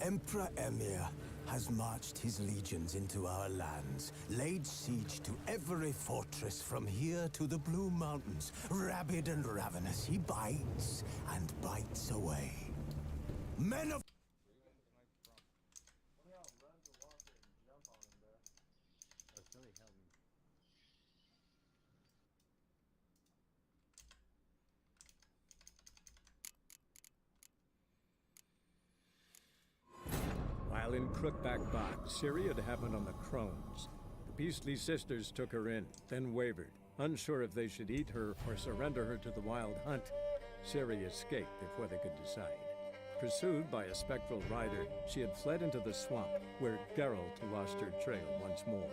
Emperor Emir has marched his legions into our lands, laid siege to every fortress from here to the Blue Mountains. Rabid and ravenous, he bites and bites away. Men of... While in Crookback Bog, Ciri had happened on the Crones. The beastly sisters took her in, then wavered, unsure if they should eat her or surrender her to the Wild Hunt. Ciri escaped before they could decide. Pursued by a spectral rider, she had fled into the swamp, where Geralt lost her trail once more.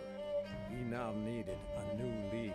He now needed a new lead.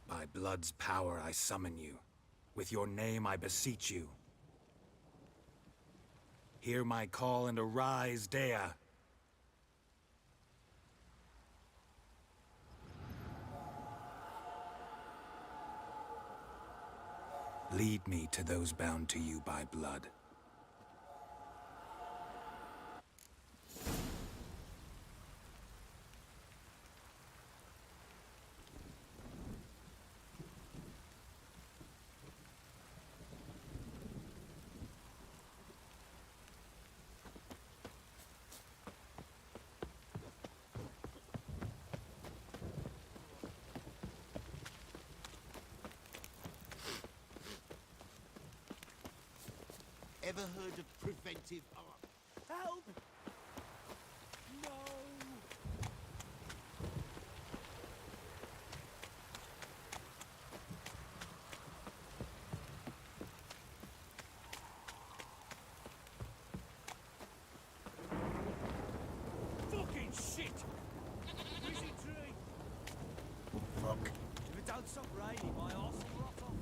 By blood's power I summon you. With your name I beseech you. Hear my call and arise, Dea! Lead me to those bound to you by blood. Ever heard of preventive art? Help! No! Fucking shit! Busy tree! Fuck! If it don't stop raining, my arse will rot off.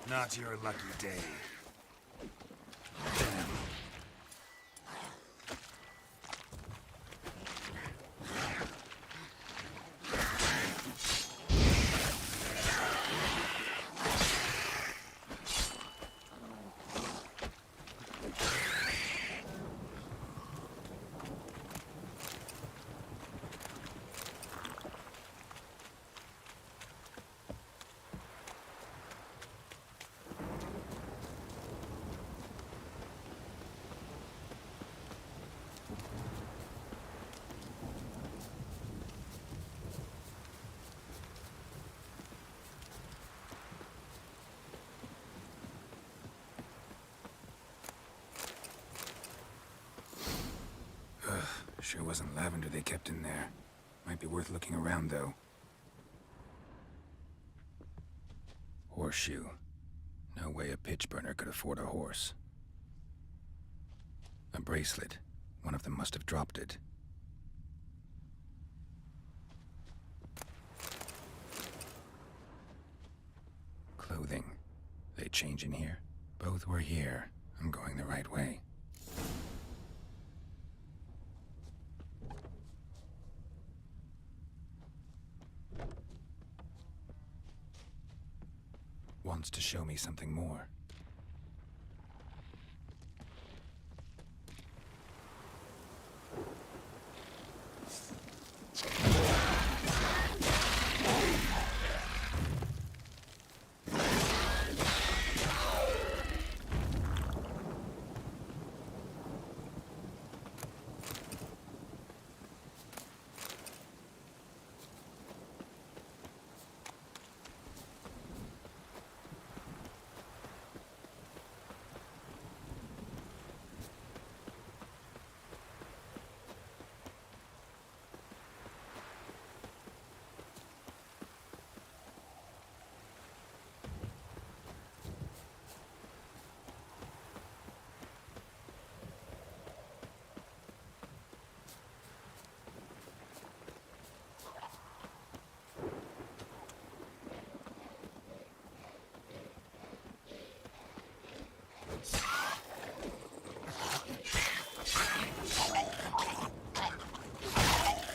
Not your lucky day. Sure wasn't lavender they kept in there. Might be worth looking around, though. Horseshoe. No way a pitch burner could afford a horse. A bracelet. One of them must have dropped it. Clothing. They change in here? Both were here. I'm going the right way. Wants to show me something more.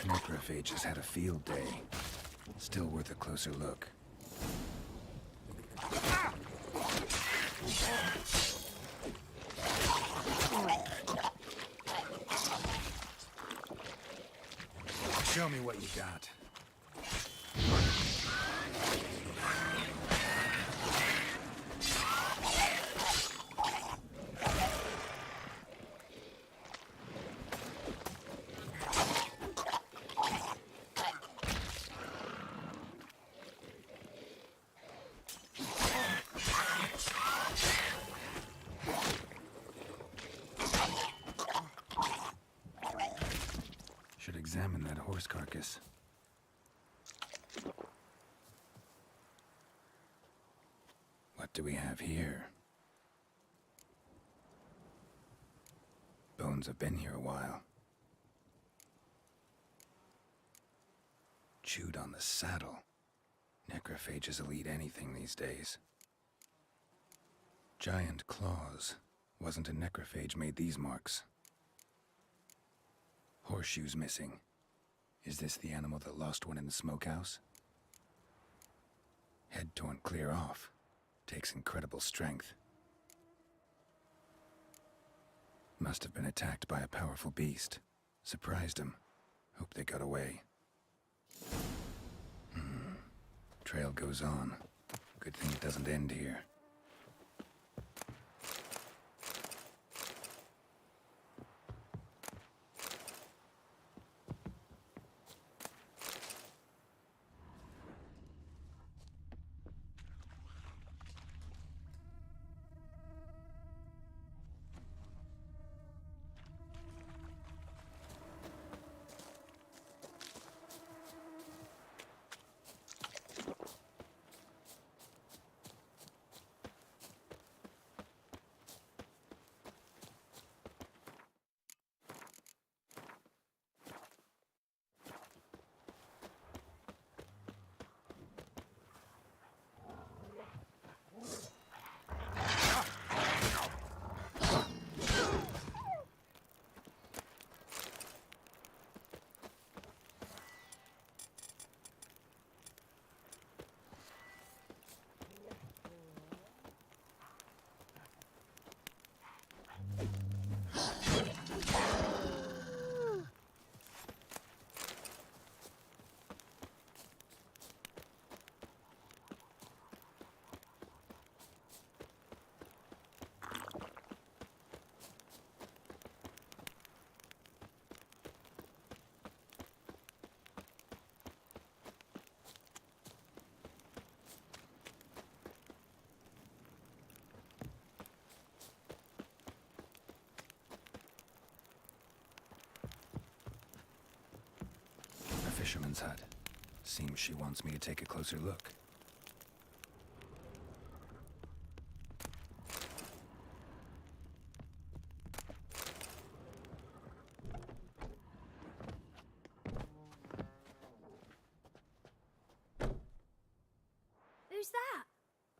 Necrophages had a field day. Still worth a closer look. Show me what you got. Should examine that horse carcass. What do we have here? Bones have been here a while. Chewed on the saddle. Necrophages will eat anything these days. Giant claws. Wasn't a necrophage made these marks. Horseshoes missing. Is this the animal that lost one in the smokehouse? Head torn clear off. Takes incredible strength. Must have been attacked by a powerful beast. Surprised him. Hope they got away. Trail goes on. Good thing it doesn't end here. Fisherman's hut. Seems she wants me to take a closer look. Who's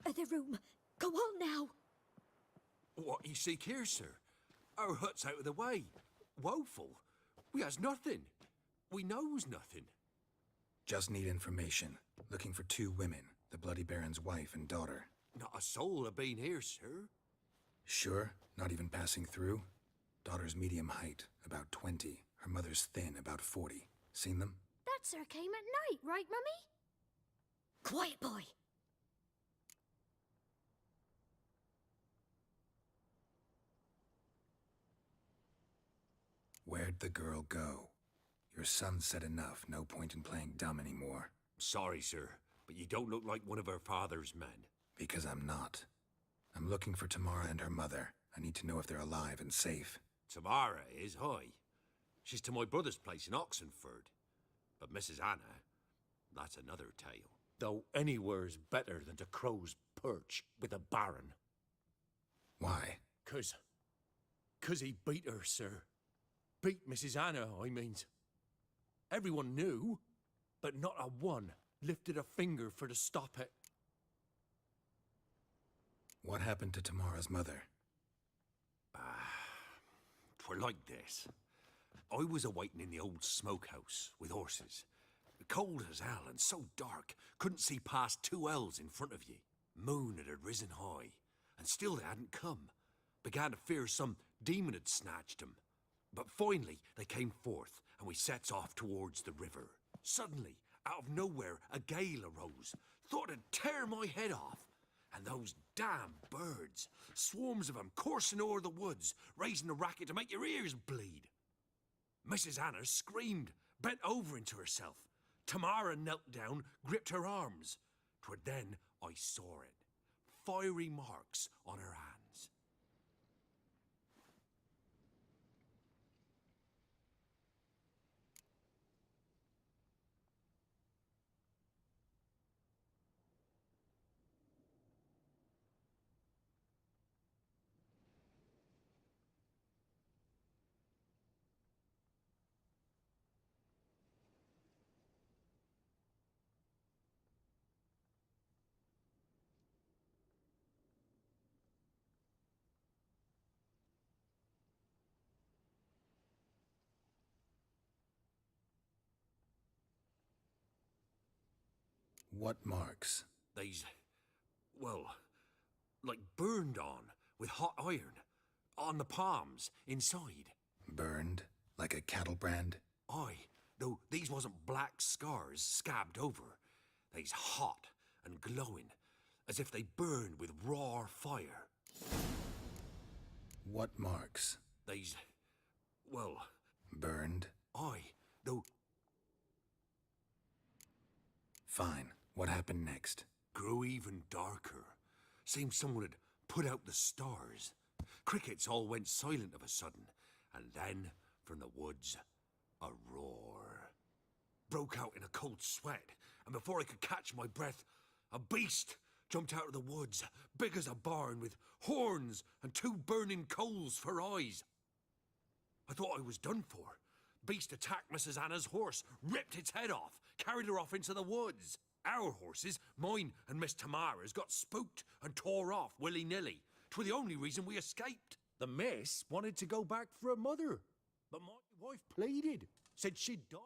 that? The room. Go on now. What you seek here, sir? Our hut's out of the way. Woeful. We has nothing. We knows nothing. Just need information. Looking for 2 women, the Bloody Baron's wife and daughter. Not a soul have been here, sir. Sure? Not even passing through? Daughter's medium height, about 20. Her mother's thin, about 40. Seen them? That sir came at night, right, Mummy? Quiet, boy. Where'd the girl go? Your son said enough, no point in playing dumb anymore. Sorry, sir, but you don't look like one of our father's men. Because I'm not. I'm looking for Tamara and her mother. I need to know if they're alive and safe. Tamara is, hi. She's to my brother's place in Oxenford. But Mrs. Anna, that's another tale. Though anywhere's better than to Crow's Perch with a baron. Why? 'Cause he beat her, sir. Beat Mrs. Anna, I means. Everyone knew, but not a one lifted a finger for to stop it. What happened to Tamara's mother? 'Twere like this. I was awaiting in the old smokehouse with horses. Cold as hell and so dark, couldn't see past 2 ells in front of ye. Moon had risen high, and still they hadn't come. Began to fear some demon had snatched 'em. But finally they came forth, and we sets off towards the river. Suddenly, out of nowhere, a gale arose. Thought it'd tear my head off. And those damn birds, swarms of 'em coursing o'er the woods, raising a racket to make your ears bleed. Mrs. Anna screamed, bent over into herself. Tamara knelt down, gripped her arms. 'Twere then I saw it. Fiery marks on her hands. What marks? They's, well, like burned on with hot iron. On the palms, inside. Burned? Like a cattle brand? Aye, though these wasn't black scars scabbed over. They's hot and glowing, as if they burned with raw fire. What marks? They's, well, Burned? aye, though Fine. What happened next? grew even darker. Seemed someone had put out the stars. Crickets all went silent of a sudden, and then, from the woods, a roar. Broke out in a cold sweat, and before I could catch my breath, a beast jumped out of the woods, big as a barn, with horns and 2 burning coals for eyes. I thought I was done for. Beast attacked Mrs. Anna's horse, ripped its head off, carried her off into the woods. Our horses, mine and Miss Tamara's, got spooked and tore off willy-nilly. 'Twere the only reason we escaped. The miss wanted to go back for her mother, but my wife pleaded, said she'd die.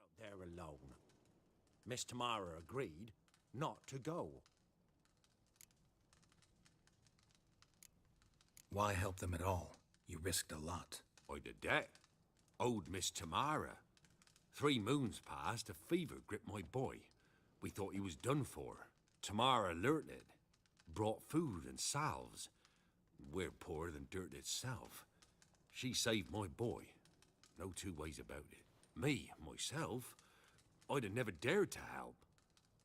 Out there alone. Miss Tamara agreed not to go. Why help them at all? You risked a lot. I did that. Owed Miss Tamara. 3 moons passed, a fever gripped my boy. We thought he was done for. Tamara alerted, brought food and salves. We're poorer than dirt itself. She saved my boy. No 2 ways about it. Me, myself, I'd have never dared to help.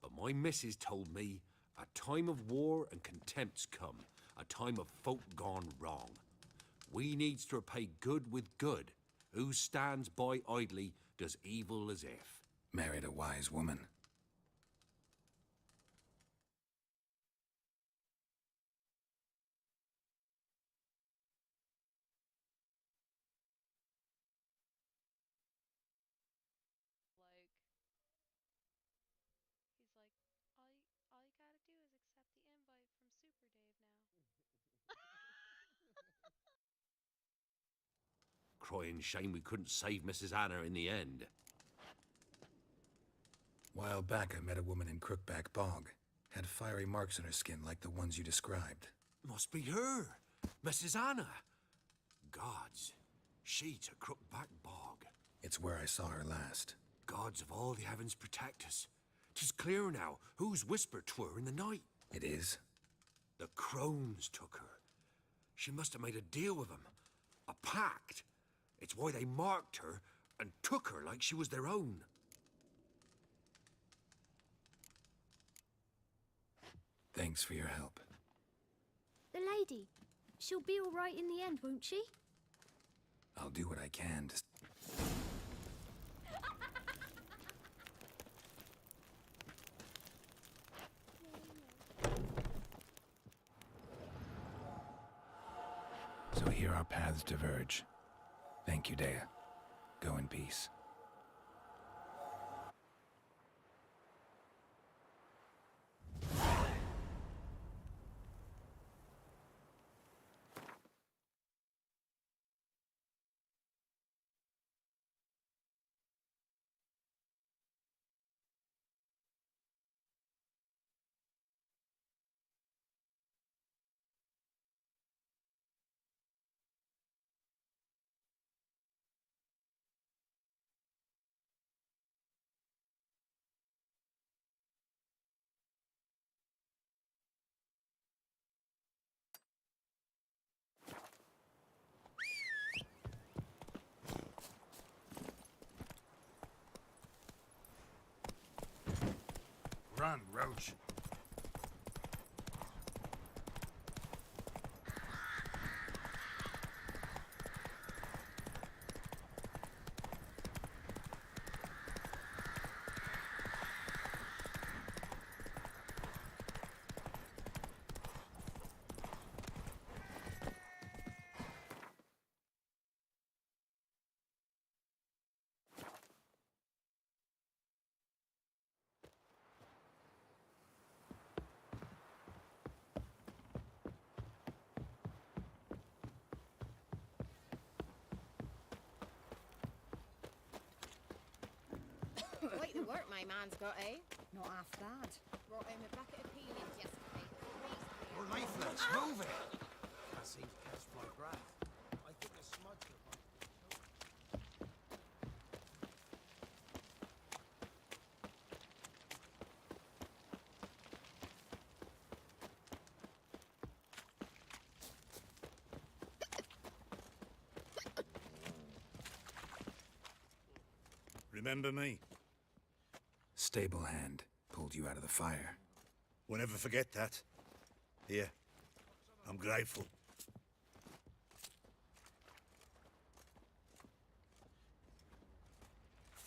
But my missus told me a time of war and contempt's come, a time of folk gone wrong. We needs to repay good with good. Who stands by idly does evil as if. Married a wise woman. crying shame we couldn't save Mrs. Anna in the end. While back, I met a woman in Crookback Bog. Had fiery marks on her skin like the ones you described. Must be her, Mrs. Anna. Gods, she to Crookback Bog. It's where I saw her last. Gods of all the heavens protect us. 'Tis clear now whose whisper 'twere in the night. It is? The crones took her. She must have made a deal with them. A pact. It's why they marked her and took her like she was their own. Thanks for your help. The lady. She'll be all right in the end, won't she? I'll do what I can to... So here our paths diverge. Thank you, Dea. Go in peace. Run, Roach. Quite the work my man's got, eh? Not half bad. Brought home a bucket of peelings yesterday. We're lifeless. Move it. That seems catch my breath. I think a smudge will Remember me? Stable hand pulled you out of the fire. We'll never forget that. Here. I'm grateful.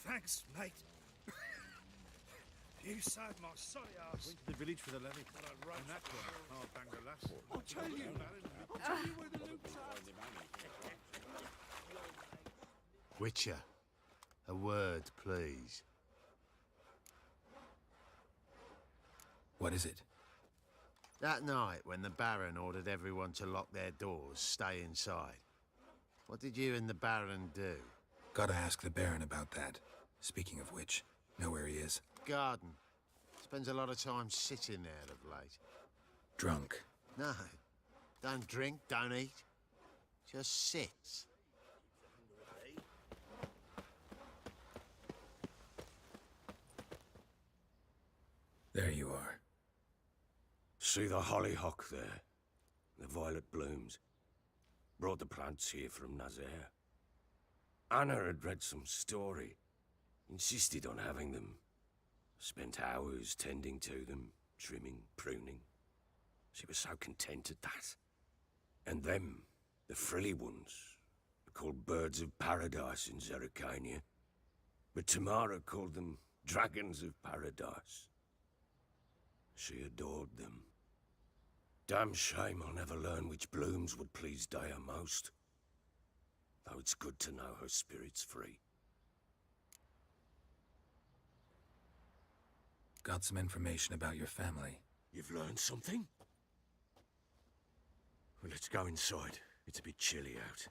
Thanks, mate. You saved my sorry ass. Went to the village for the levy. And that one, I'll bang the lass. I'll tell you where the loot's at. Witcher, a word, please. What is it? That night when the Baron ordered everyone to lock their doors, stay inside. What did you and the Baron do? Gotta ask the Baron about that. Speaking of which, know where he is? Garden. Spends a lot of time sitting there of late. Drunk. No. Don't drink, don't eat. Just sits. There you are. See the hollyhock there? The violet blooms. Brought the plants here from Nazaire. Anna had read some story. Insisted on having them. Spent hours tending to them, trimming, pruning. She was so content at that. And them, the frilly ones, are called birds of paradise in Zerrikania. But Tamara called them dragons of paradise. She adored them. Damn shame I'll never learn which blooms would please Dea most. Though it's good to know her spirit's free. Got some information about your family. You've learned something? Well, let's go inside. It's a bit chilly out.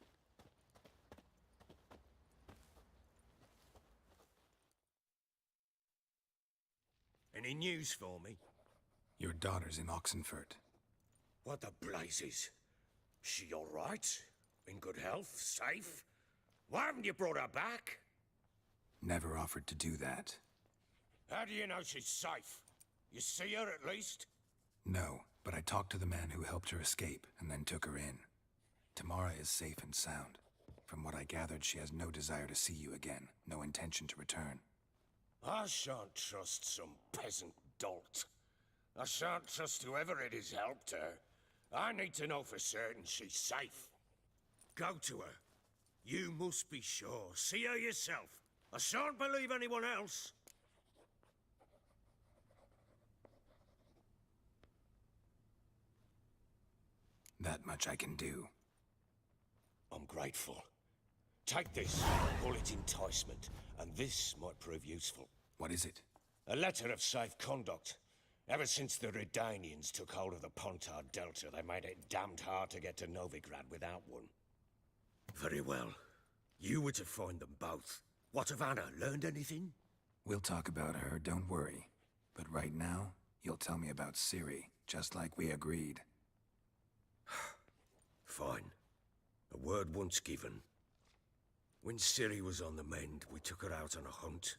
Any news for me? Your daughter's in Oxenfurt. What the blazes? She all right? In good health? Safe? Why haven't you brought her back? Never offered to do that. How do you know she's safe? You see her at least? No, but I talked to the man who helped her escape and then took her in. Tamara is safe and sound. From what I gathered, she has no desire to see you again, no intention to return. I shan't trust some peasant dolt. I shan't trust whoever it is helped her. I need to know for certain she's safe. Go to her. You must be sure. See her yourself. I shan't believe anyone else. That much I can do. I'm grateful. Take this, call it enticement, and this might prove useful. What is it? A letter of safe conduct. Ever since the Redanians took hold of the Pontar Delta, they made it damned hard to get to Novigrad without one. Very well. You were to find them both. What of Anna? Learned anything? We'll talk about her, don't worry. But right now, you'll tell me about Ciri, just like we agreed. Fine. A word once given. When Ciri was on the mend, we took her out on a hunt.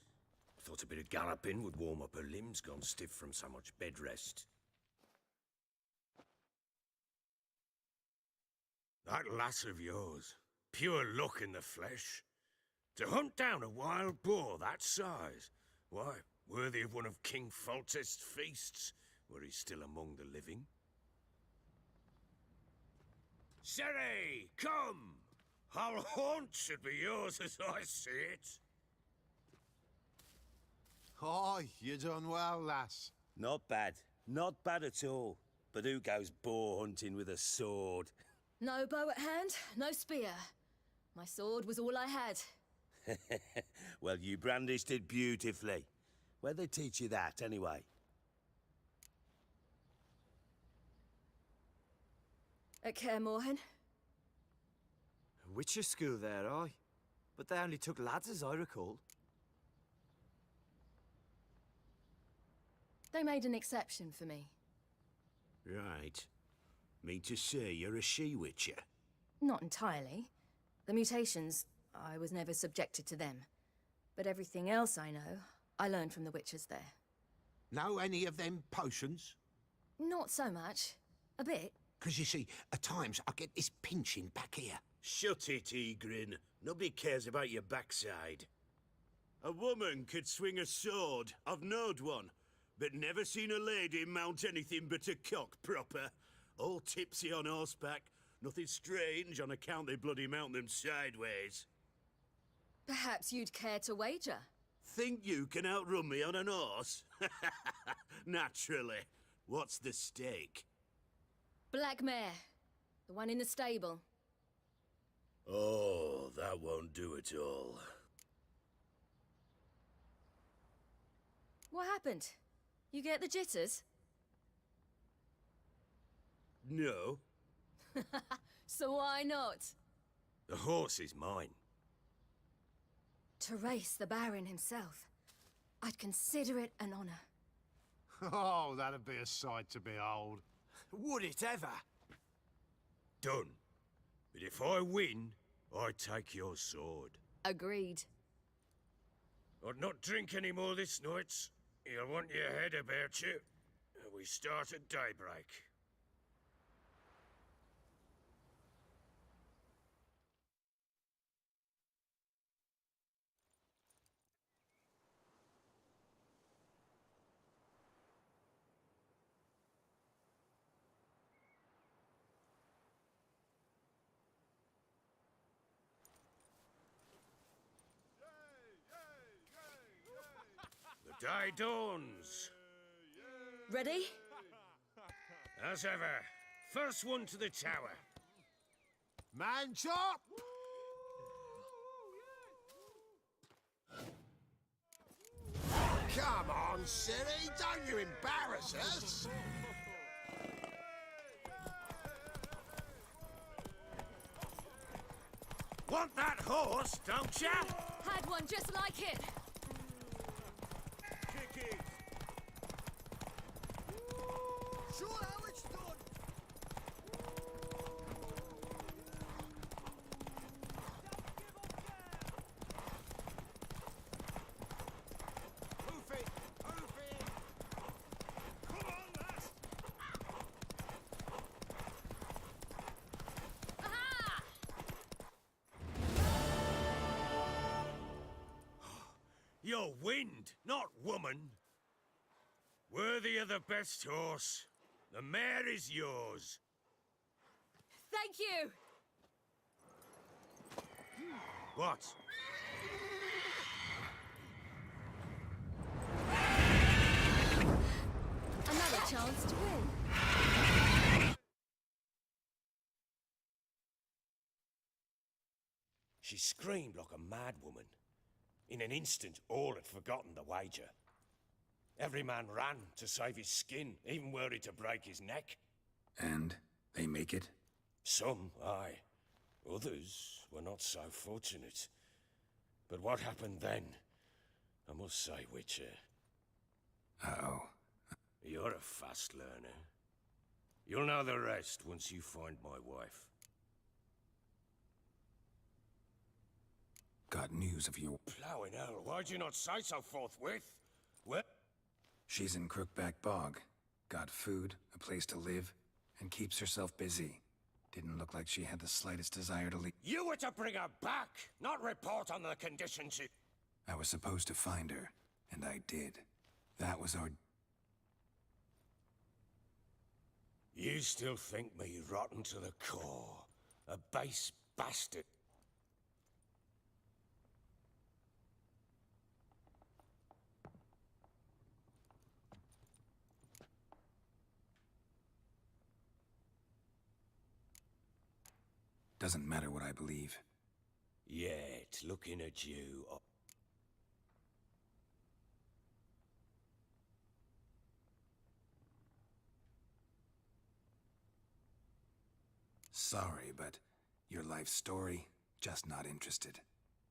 Thought a bit of galloping would warm up her limbs, gone stiff from so much bed rest. That lass of yours, pure luck in the flesh. To hunt down a wild boar that size, why, worthy of one of King Foltest's feasts, were he still among the living. Ciri, come! Our haunt should be yours as I see it. Aye, you done well, lass. Not bad. Not bad at all. But who goes boar hunting with a sword? No bow at hand, no spear. My sword was all I had. Well, you brandished it beautifully. Where'd they teach you that, anyway? At Kaer Morhen. Witcher school there, aye. But they only took lads, as I recall. They made an exception for me. Right. Mean to say you're a she-witcher? Not entirely. The mutations, I was never subjected to them. But everything else I know, I learned from the witchers there. Know any of them potions? Not so much. A bit. 'Cause you see, at times I get this pinching back here. Shut it, Egrin. Nobody cares about your backside. A woman could swing a sword. I've knowed one. But never seen a lady mount anything but a cock proper. All tipsy on horseback. Nothing strange on account they bloody mount them sideways. Perhaps you'd care to wager? Think you can outrun me on an horse? Naturally. What's the stake? Black mare. The one in the stable. Oh, that won't do it all. What happened? You get the jitters? No. So why not? The horse is mine. To race the Baron himself. I'd consider it an honor. Oh, that'd be a sight to behold. Would it ever? Done. But if I win, I take your sword. Agreed. I'd not drink any more this night. You'll want your head about you. We start at daybreak. The day dawns. Ready? As ever, first one to the tower. Man chop! Come on, Ciri, don't you embarrass us! Want that horse, don't ya? Had one just like it. Kick it. no wind, not woman. Worthy of the best horse. The mare is yours. Thank you! What? Another chance to win. She screamed like a mad woman. In an instant, all had forgotten the wager. Every man ran to save his skin, even worried to break his neck. And they make it? Some, aye. Others were not so fortunate. But what happened then, I must say, Witcher. Uh-oh. You're a fast learner. You'll know the rest once you find my wife. Got news of your... Plowing hell, why'd you not say so forthwith? What? She's in Crookback Bog. Got food, a place to live, and keeps herself busy. Didn't look like she had the slightest desire to leave. You were to bring her back, not report on the conditions she... I was supposed to find her, and I did. That was our... You still think me rotten to the core. A base bastard. Doesn't matter what I believe. Yet, looking at you... Sorry, but your life story, just not interested.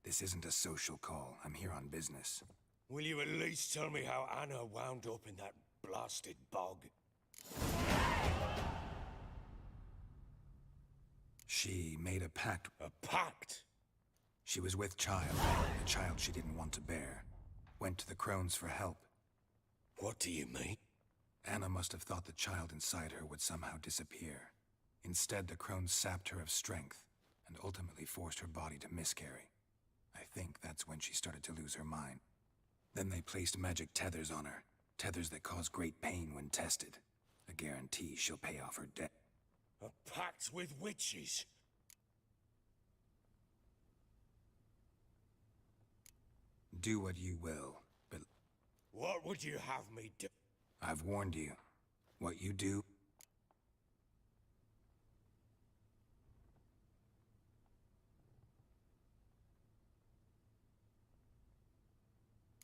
This isn't a social call. I'm here on business. Will you at least tell me how Anna wound up in that blasted bog? She made a pact. A pact? She was with child, a child she didn't want to bear. Went to the crones for help. What do you mean? Anna must have thought the child inside her would somehow disappear. Instead, the crones sapped her of strength, and ultimately forced her body to miscarry. I think that's when she started to lose her mind. Then they placed magic tethers on her, tethers that cause great pain when tested. A guarantee she'll pay off her debt. A pact with witches? Do what you will, but... What would you have me do? I've warned you. What you do...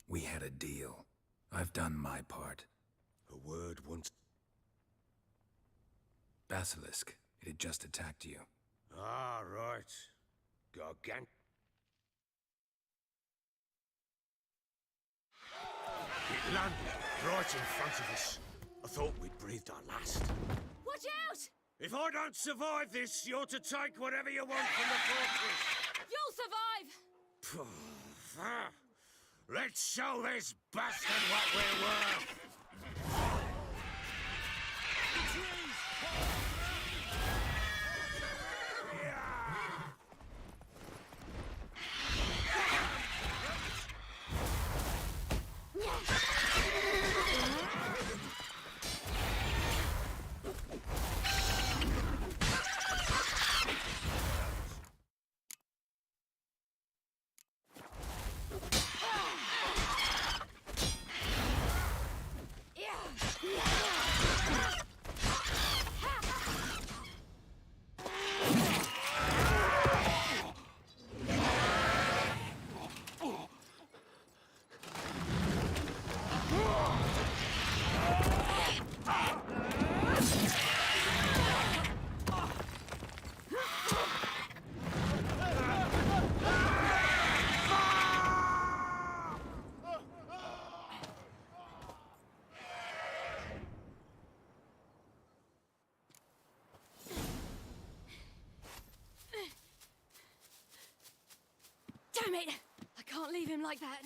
We had a deal. I've done my part. A word once... Basilisk. It had just attacked you. Ah, right. Gargant... It landed right in front of us. I thought we'd breathed our last. Watch out! If I don't survive this, you're to take whatever you want from the fortress. You'll survive! Let's show this bastard what we're worth! Damn it! I can't leave him like that.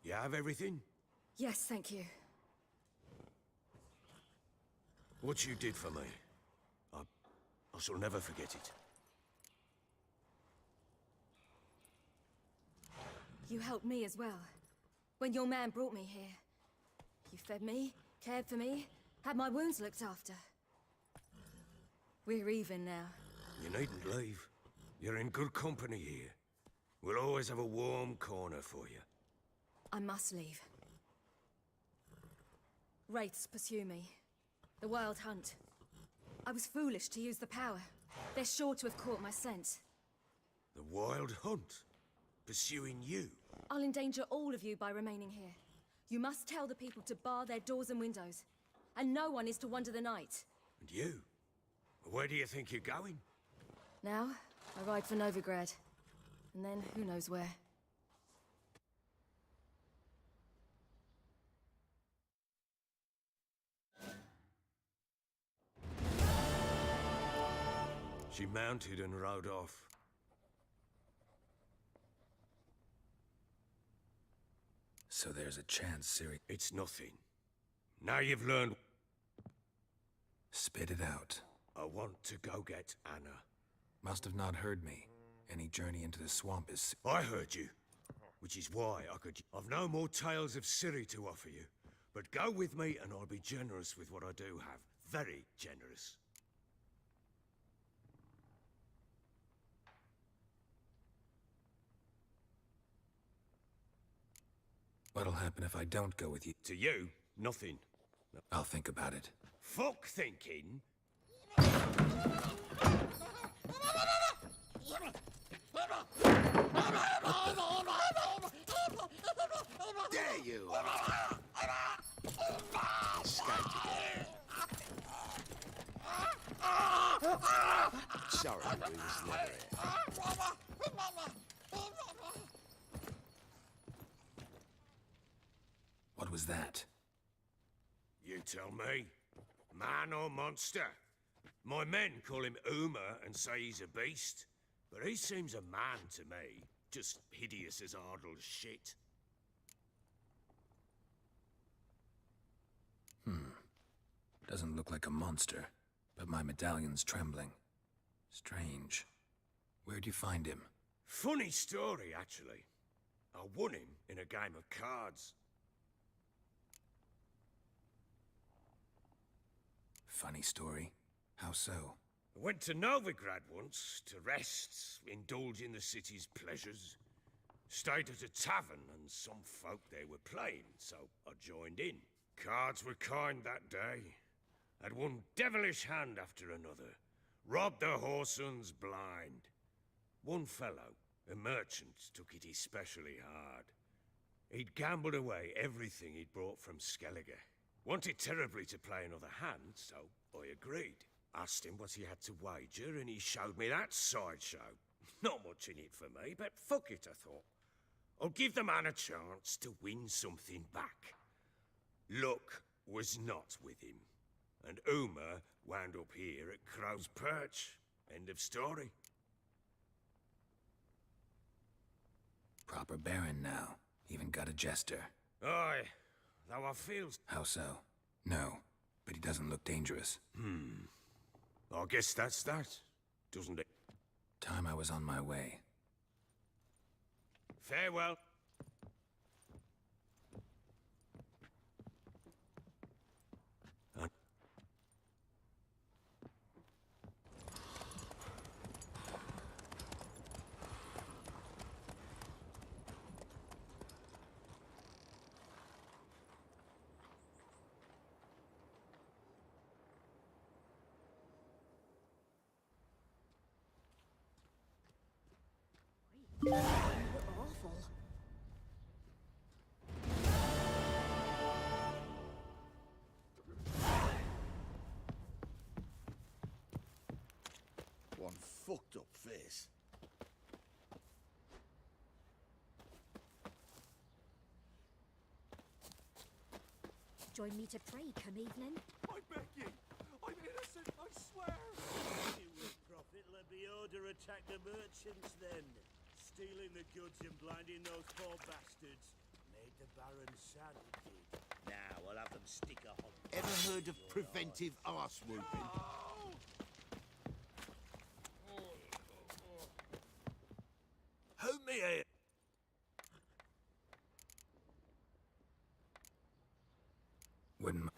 You have everything? Yes, thank you. What you did for me, I shall never forget it. You helped me as well. When your man brought me here. You fed me, cared for me, had my wounds looked after. We're even now. You needn't leave. You're in good company here. We'll always have a warm corner for you. I must leave. Wraiths pursue me. The Wild Hunt. I was foolish to use the power. They're sure to have caught my scent. The Wild Hunt? Pursuing you? I'll endanger all of you by remaining here. You must tell the people to bar their doors and windows. And no one is to wander the night. And you? Where do you think you're going? Now, I ride for Novigrad. And then, who knows where. She mounted and rode off. So there's a chance Ciri... It's nothing. Now you've learned... Spit it out. I want to go get Anna. Must have not heard me. Any journey into the swamp is... I heard you. Which is why I could... I've no more tales of Ciri to offer you. But go with me and I'll be generous with what I do have. Very generous. What'll happen if I don't go with you? To you, nothing. I'll think about it. Fuck thinking. There you are! Escaped again. Sorry, we was never here. What was that? You tell me. Man or monster? My men call him Uma and say he's a beast. But he seems a man to me. Just hideous as Ardle's shit. Doesn't look like a monster, but my medallion's trembling. Strange. Where'd you find him? Funny story, actually. I won him in a game of cards. Funny story. How so? I went to Novigrad once to rest, indulge in the city's pleasures. Stayed at a tavern and some folk there were playing, so I joined in. Cards were kind that day. Had one devilish hand after another. Robbed the whoresun's blind. One fellow, a merchant, took it especially hard. He'd gambled away everything he'd brought from Skellige. Wanted terribly to play another hand, so I agreed. Asked him what he had to wager, and he showed me that sideshow. Not much in it for me, but fuck it, I thought. I'll give the man a chance to win something back. Luck was not with him, and Uma wound up here at Crow's Perch. End of story. Proper baron now. Even got a jester. Aye, though I feel... How so? No, but he doesn't look dangerous. I guess that's that, doesn't it? Time I was on my way. Farewell. Awful. One fucked up face. Join me to pray come evening. I beg you! I'm innocent, I swear! You would profitably be order attack the merchants then. Stealing the goods and blinding those poor bastards. Made the Baron's son did. Now I'll have them stick a hot... Ever heard of preventive arse whooping? Hold me here! When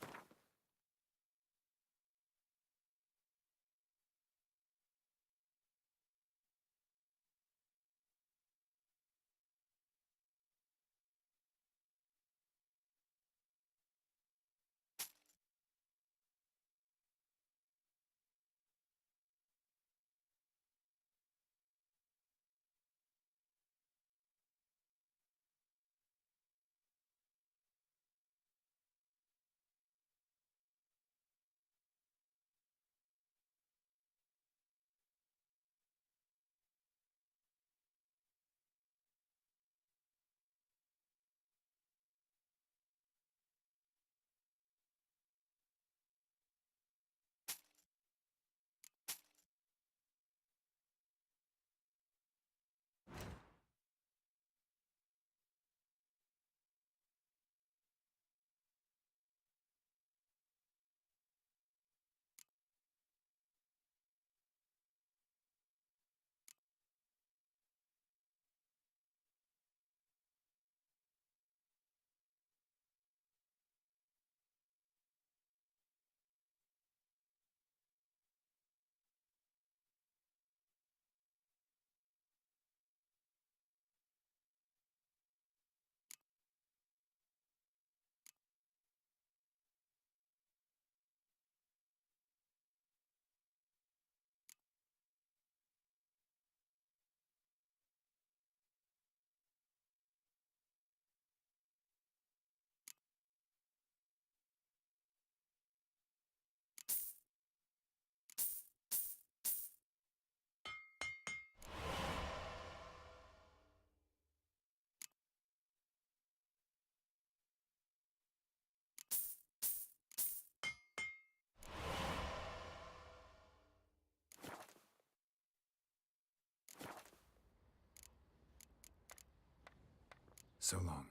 so long.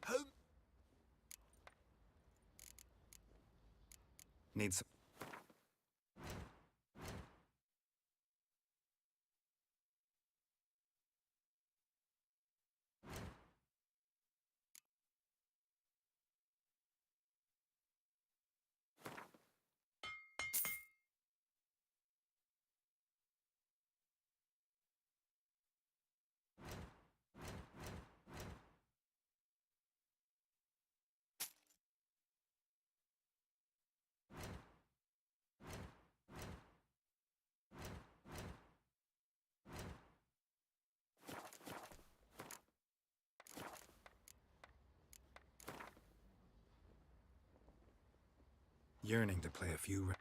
Hold... Needs. Yearning to play a few.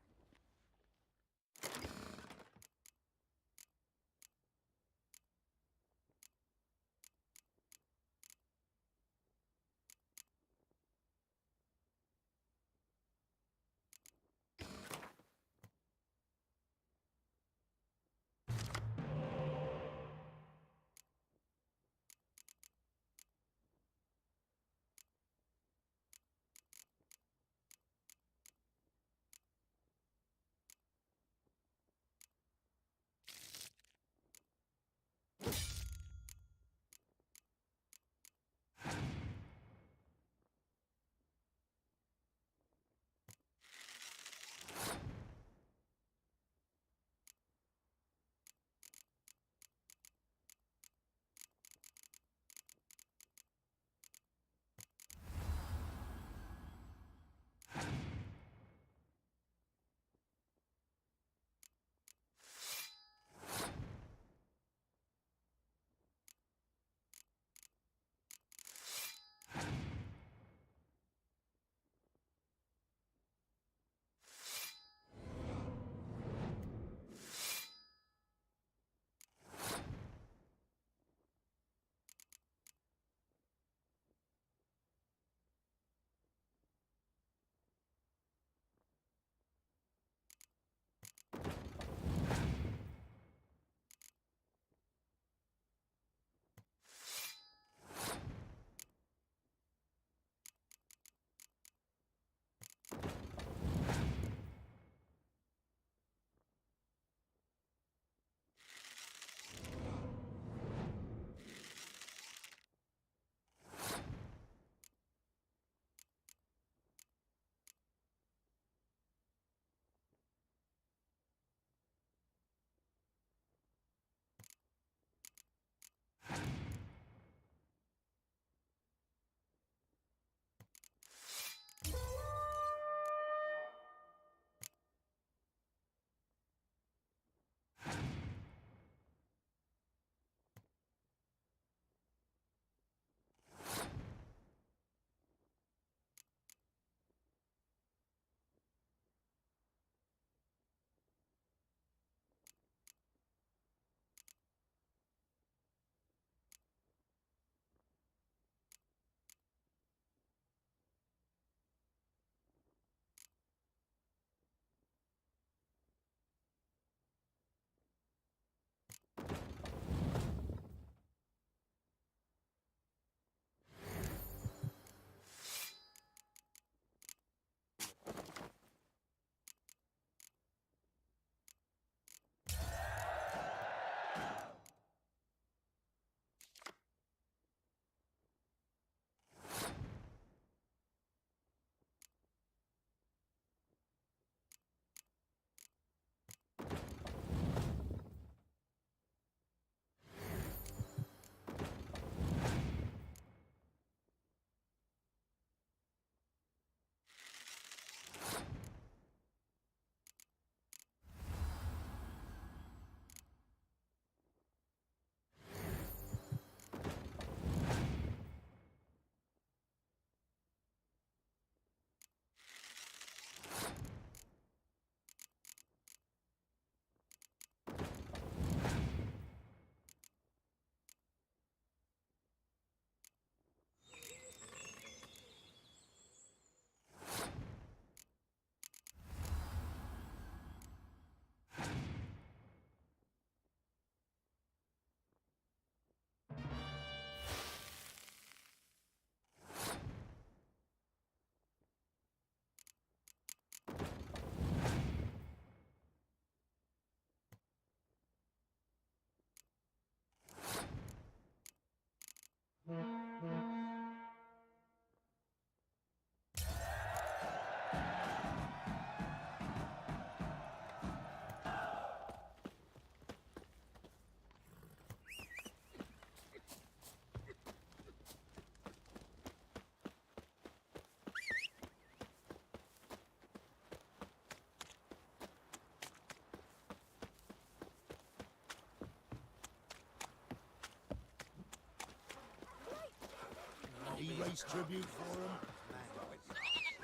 nice tribute for him?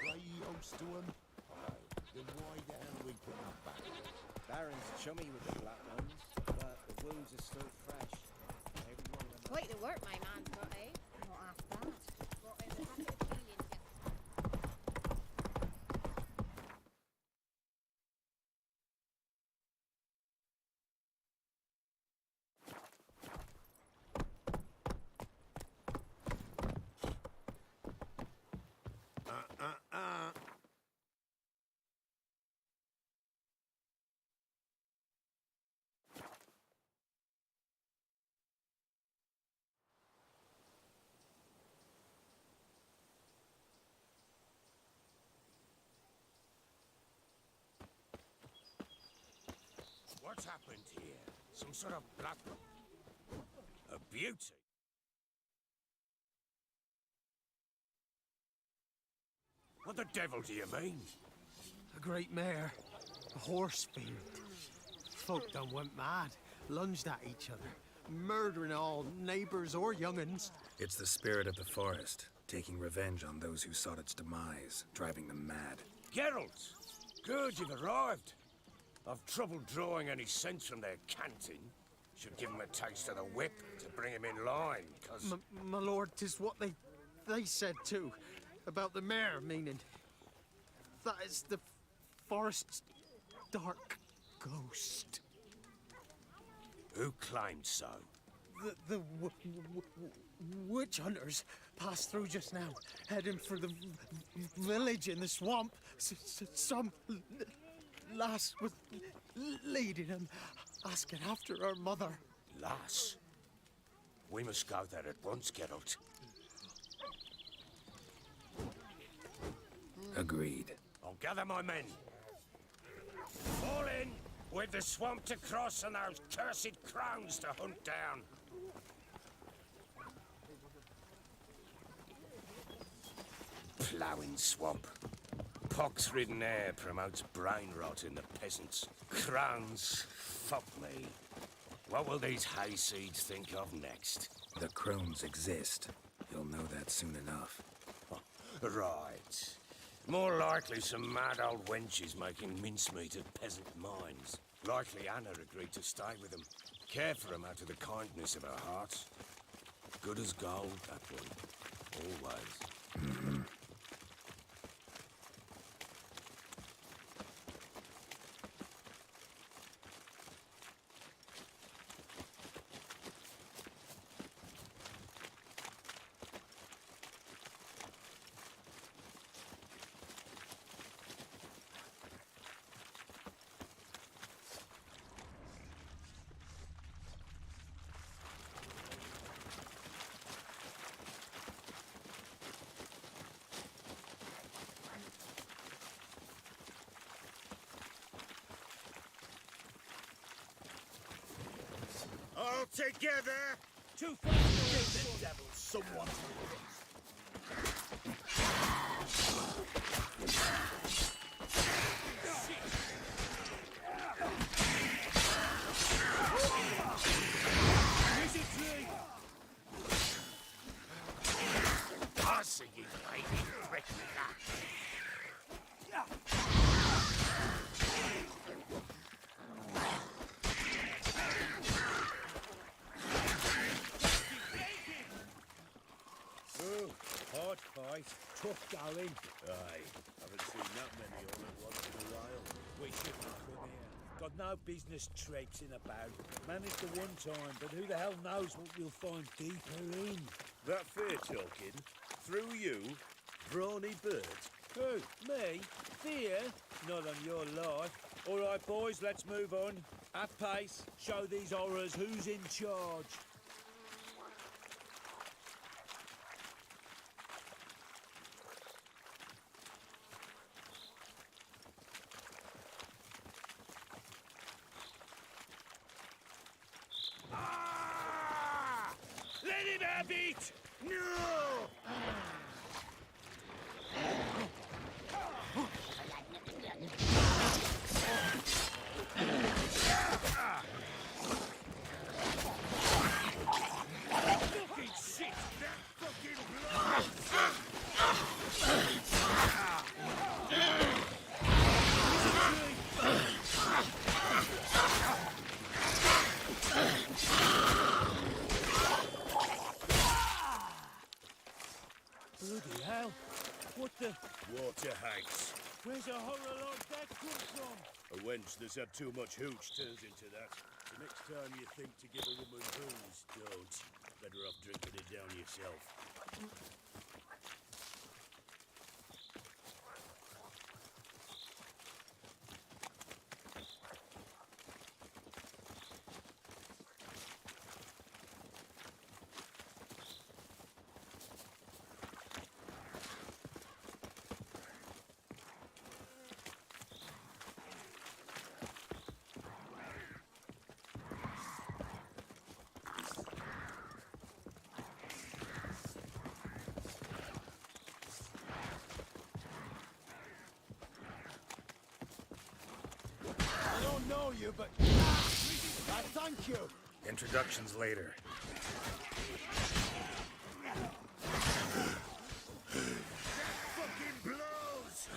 Play host to him? Then why the hell we put him back? Baron's chummy with the black ones, but the wounds are still fresh. Every one of them. Quite the work my man's got, eh? Not half bad. Brought in a packet of billion to get... What's happened here? Some sort of blood... A beauty? What the devil do you mean? A great mare. A horse fiend. Folk done went mad. Lunged at each other. Murdering all neighbours or young'uns. It's the spirit of the forest, taking revenge on those who sought its demise, driving them mad. Geralt! Good, you've arrived. I've trouble drawing any sense from their canting. Should give 'em a taste of the whip to bring 'em in line, 'cause... My lord, 'tis what they said too. About the mare, meaning. That is the forest's dark ghost. Who claimed so? The witch hunters passed through just now, heading for the village in the swamp. Some lass was leading them, asking after her mother. Lass? We must go there at once, Geralt. Agreed. I'll gather my men. Fall in! With the swamp to cross and those cursed crowns to hunt down. Ploughing swamp. Pox-ridden air promotes brain rot in the peasants. Crowns, fuck me. What will these hayseeds think of next? The crones exist. You'll know that soon enough. Right. More likely some mad old wenches making mincemeat of peasant minds. Likely Anna agreed to stay with them. Care for them out of the kindness of her heart. Good as gold, that one. Always. All together! Too far to the devil, someone. Easy tree! I see you, lady, prick. Hard fight, tough going. Aye, haven't seen that many all at once in a while. We shouldn't have come here. Got no business traipsing about. Managed the one time, but who the hell knows what we'll find deeper in. That fair talking? Through you? Brawny bird? Who? Me? Fear? Not on your life. All right, boys, let's move on. At pace, show these horrors who's in charge. Let him have it! No! Fucking shit! That fucking blood! Bloody hell! What the? Water hags. Where's a horror like that come from? A wench that's had too much hooch turns into that. The next time you think to give a woman booze, don't. Better off drinking it down yourself. I don't know you, but... thank you! Introductions later. Fucking blows!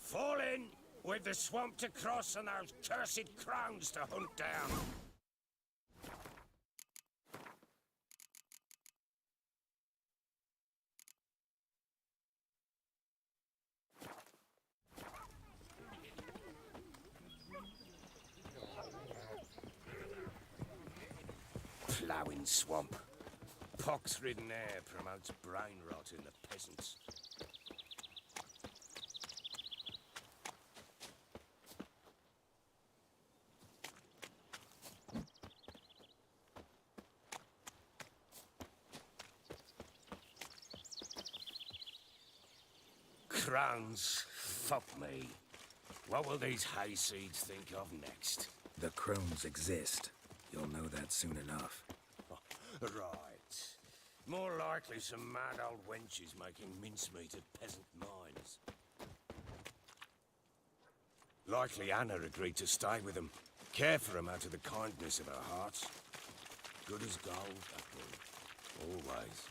Fall in! We've the swamp to cross and those cursed crowns to hunt down. Ploughing swamp. Pox-ridden air promotes brain rot in the peasants. Crowns, fuck me. What will these hayseeds think of next? The crones exist. You'll know that soon enough. Right. More likely some mad old wenches making mincemeat of peasant mines. Likely Anna agreed to stay with them. Care for them out of the kindness of her heart. Good as gold, that boy. Always.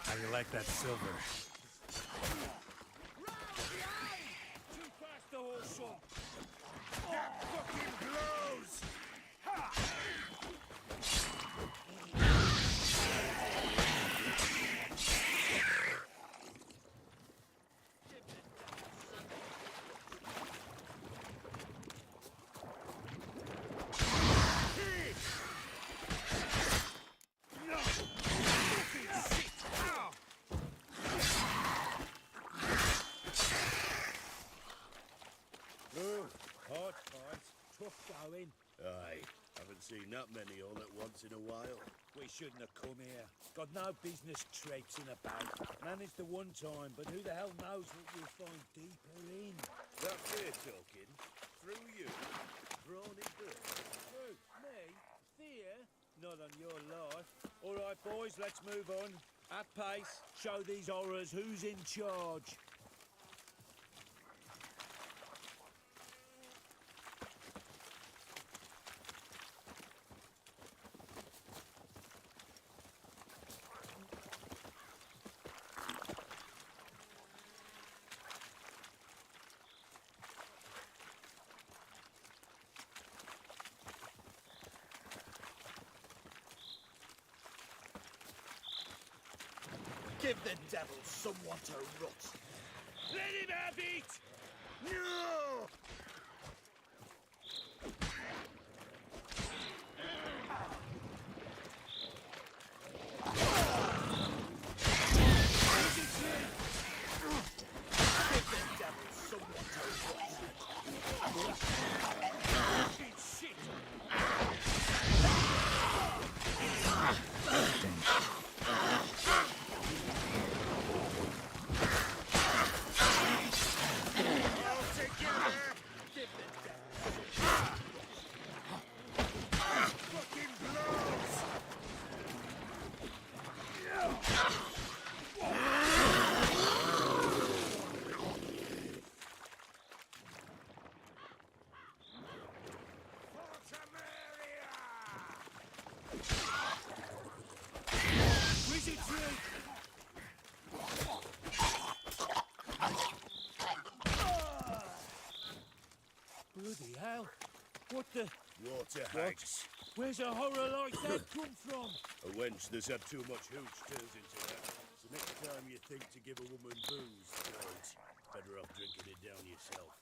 How you like that silver? Too fast, the whole son! That fucking blows! Hot fight, tough going. Aye, haven't seen that many all at once in a while. We shouldn't have come here. Got no business traipsing about. Managed the one time, but who the hell knows what we'll find deeper in? That fear talking? Through you? Brawny bird? Who? Me? Fear? Not on your life. All right, boys, let's move on. At pace. Show these horrors who's in charge. Give the devil someone to rot. shit! No! Bloody hell. What the... Water hags. Where's a horror like that come from? A wench that's had too much hooch turns into that. So next time you think to give a woman booze, don't. Better off drinking it down yourself.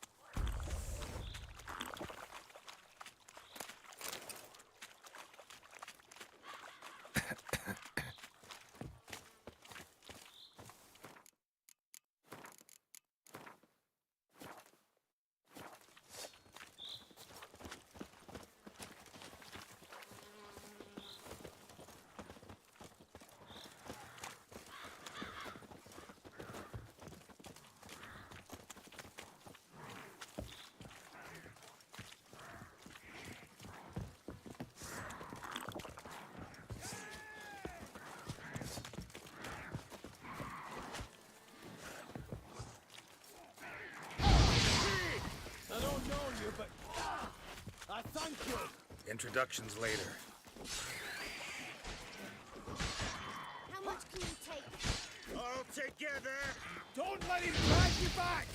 I don't know you, but... I thank you. Introductions later. How much can you take? All together! Don't let him drag you back!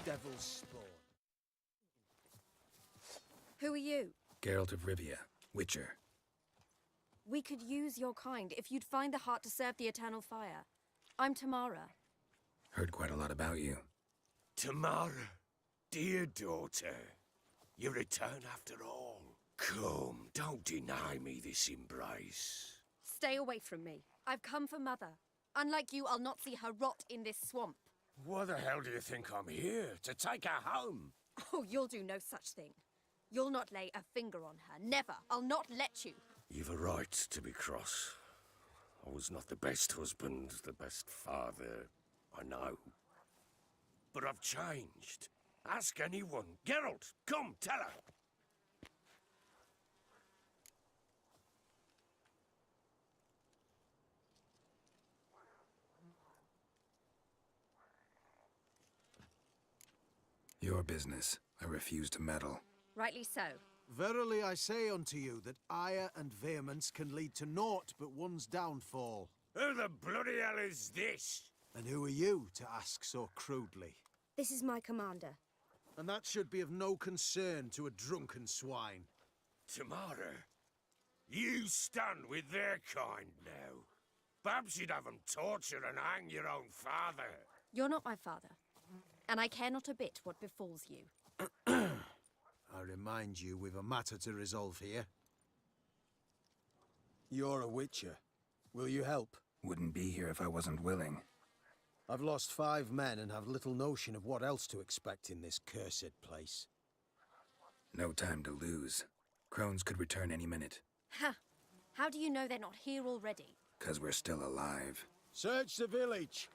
Devil's spawn. Who are you? Geralt of Rivia, Witcher. We could use your kind if you'd find the heart to serve the eternal fire. I'm Tamara. Heard quite a lot about you. Tamara, dear daughter, you return after all. Come, don't deny me this embrace. Stay away from me. I've come for Mother. Unlike you, I'll not see her rot in this swamp. What the hell do you think I'm here? To take her home? Oh, you'll do no such thing. You'll not lay a finger on her. Never. I'll not let you. You've a right to be cross. I was not the best husband, the best father, I know. But I've changed. Ask anyone. Geralt, come, tell her. Your business. I refuse to meddle. Rightly so. Verily I say unto you that ire and vehemence can lead to naught but one's downfall. Who the bloody hell is this? And who are you to ask so crudely? This is my commander. And that should be of no concern to a drunken swine. Tamara, you stand with their kind now. Perhaps you'd have them torture and hang your own father. You're not my father. And I care not a bit what befalls you. I remind you we've a matter to resolve here. You're a witcher. Will you help? Wouldn't be here if I wasn't willing. I've lost 5 men and have little notion of what else to expect in this cursed place. No time to lose. Crones could return any minute. Ha! How do you know they're not here already? 'Cause we're still alive. Search the village!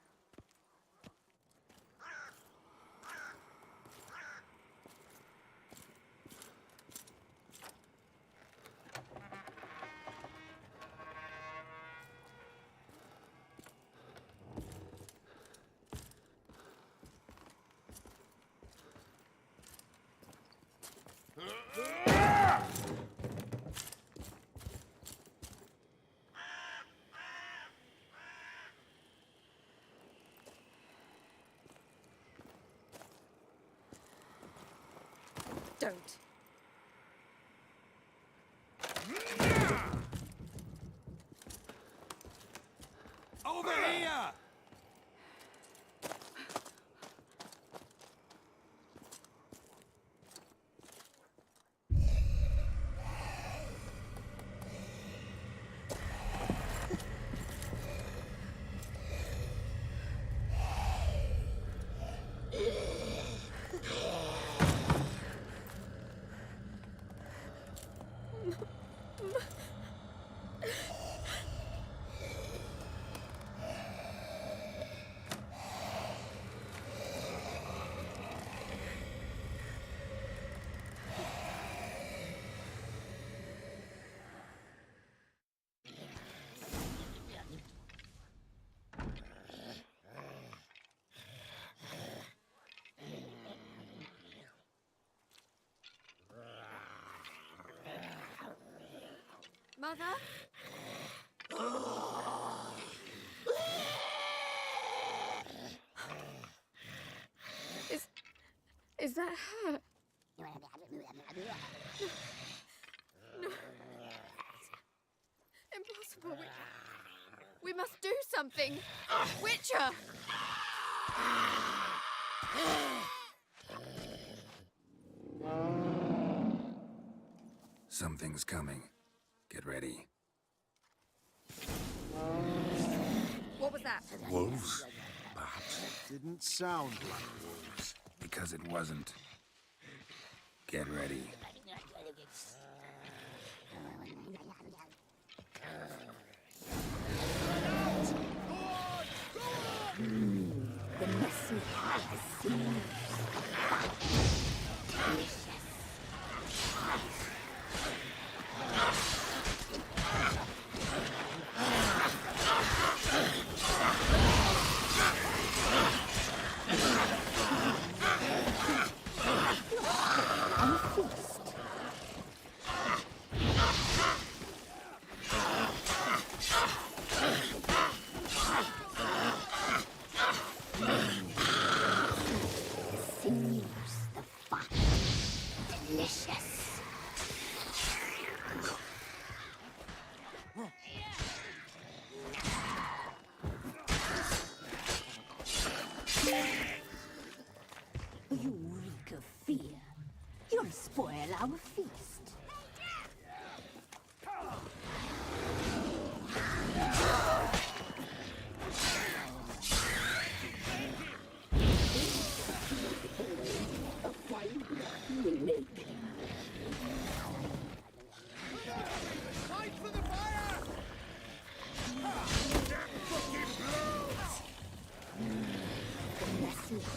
Don't. Over here! Mother? Is that her? No. Impossible. We must do something. Witcher! Something's coming. Get ready. What was that? Wolves, perhaps. Didn't sound like wolves. Because it wasn't. Get ready. The message has seen. You reek of fear. You'll spoil our feast. Fight for the fire! Fucking blows! The message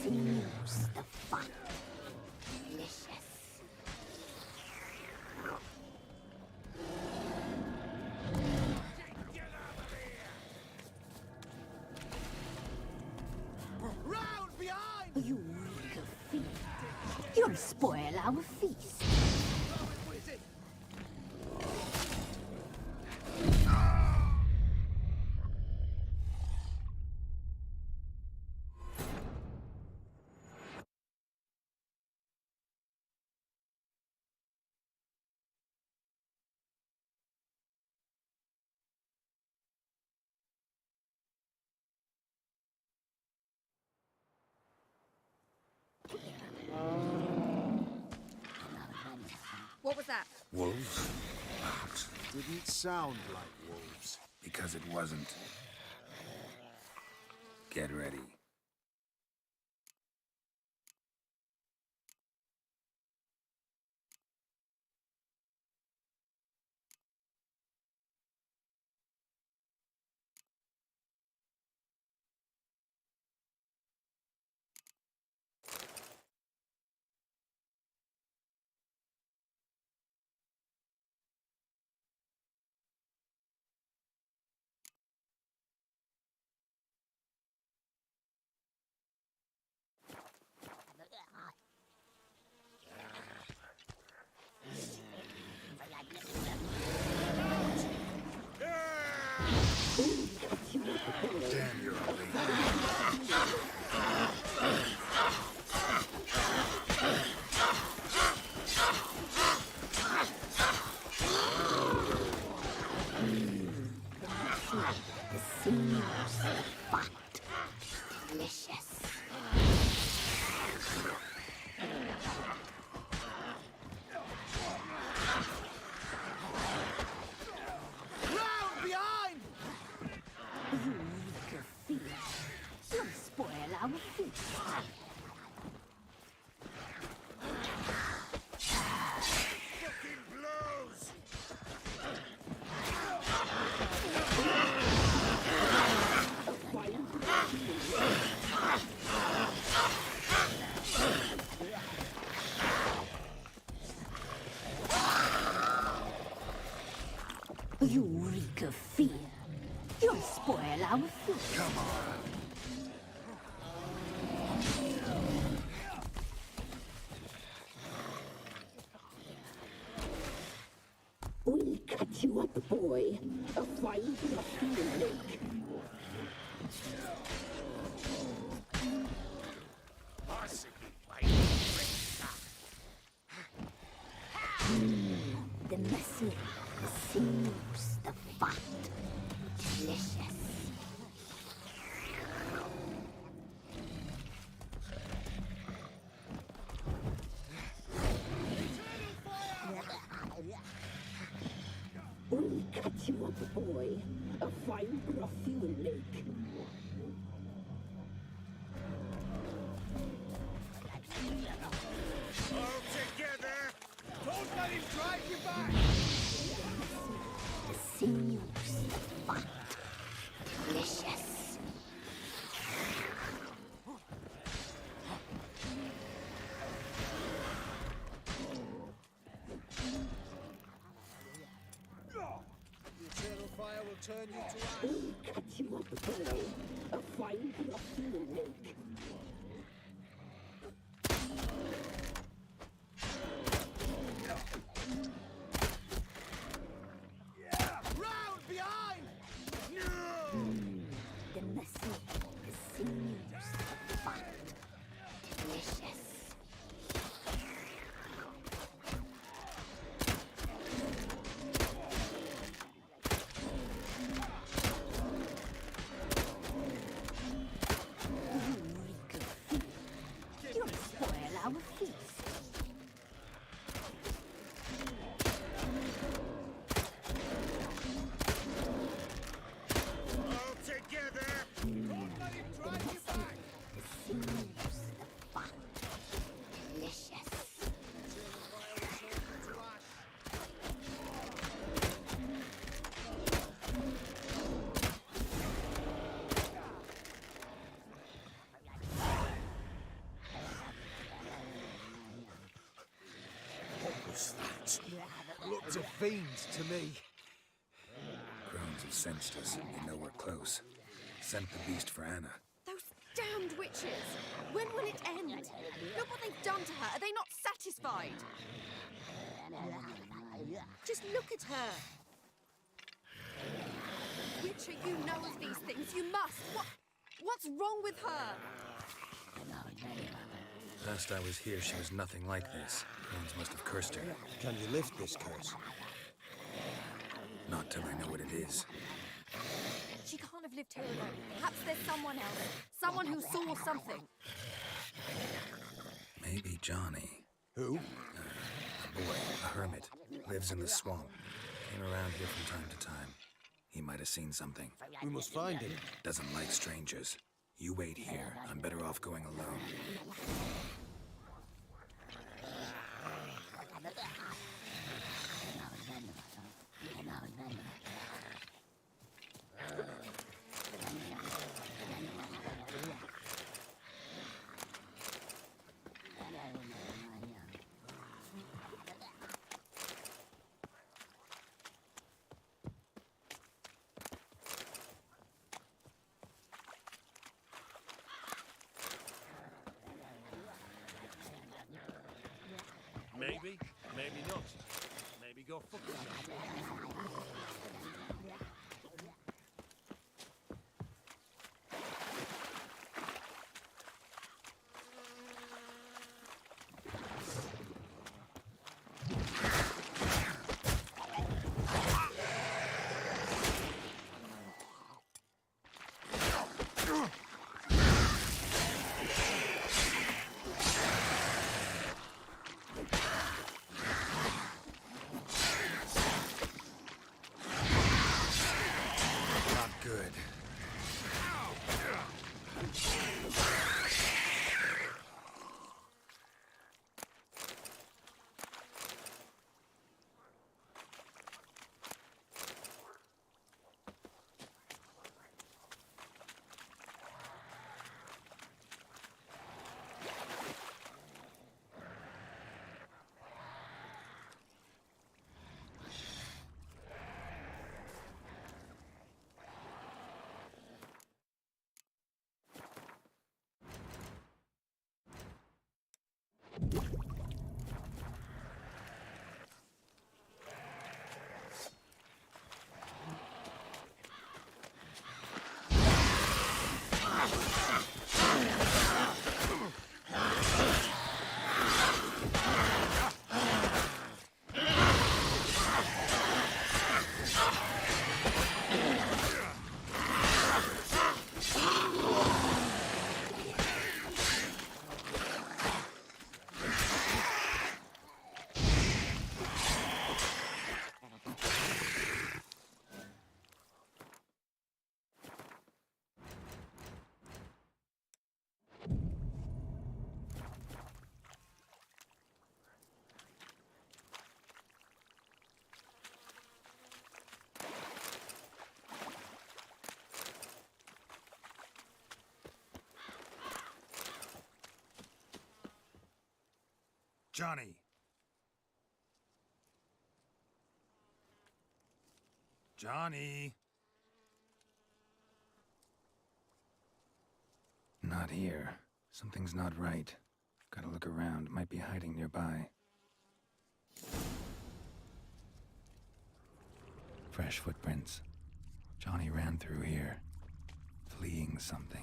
seals the fight. Delicious. Round behind! You reek of fear. You'll spoil our feast. What is it? What was that? Wolves? Perhaps. Didn't sound like wolves. Because it wasn't. Get ready. messy, the sinews, the fat. Delicious. Round behind! You weak of fear. You'll spoil our feast. Fucking blows! You reek of fear. You'll spoil our feast. Come on. We'll cut you up, boy. A fine fluffy lake. The messy, the sinews, the fat. Delicious. We'll cut you up, boy. A fine fluffy lake. All together! Don't let him drive you back! The sinews, the fat. Delicious. The eternal fire will turn you to ash. We'll cut you up, boy. A fine fluffy lake. Round behind! The messy, the sinews, the fat. Delicious. You reek of fear. You'll spoil our feast. All together! Don't let him drive you back! The sinews, the fat. Delicious. Eternal fire will turn you to ash. What was that? Looked a fiend to me. Crones have sensed us. They know we're close. Sent the beast for Anna. Those damned witches! When will it end? Look what they've done to her. Are they not satisfied? Just look at her. Witcher, you know of these things. You must. What's wrong with her? Last I was here, she was nothing like this. Crones must have cursed her. Can you lift this curse? Not till I know what it is. She can't have lived here alone. Perhaps there's someone else. Someone who saw something. Maybe Johnny. Who? A boy, a hermit. Lives in the swamp. Came around here from time to time. He might have seen something. We must find him. Doesn't like strangers. You wait here. I'm better off going alone. Maybe, maybe not. Maybe go fuck yourself. good. Johnny! Johnny! Not here. Something's not right. Gotta look around. Might be hiding nearby. Fresh footprints. Johnny ran through here, fleeing something.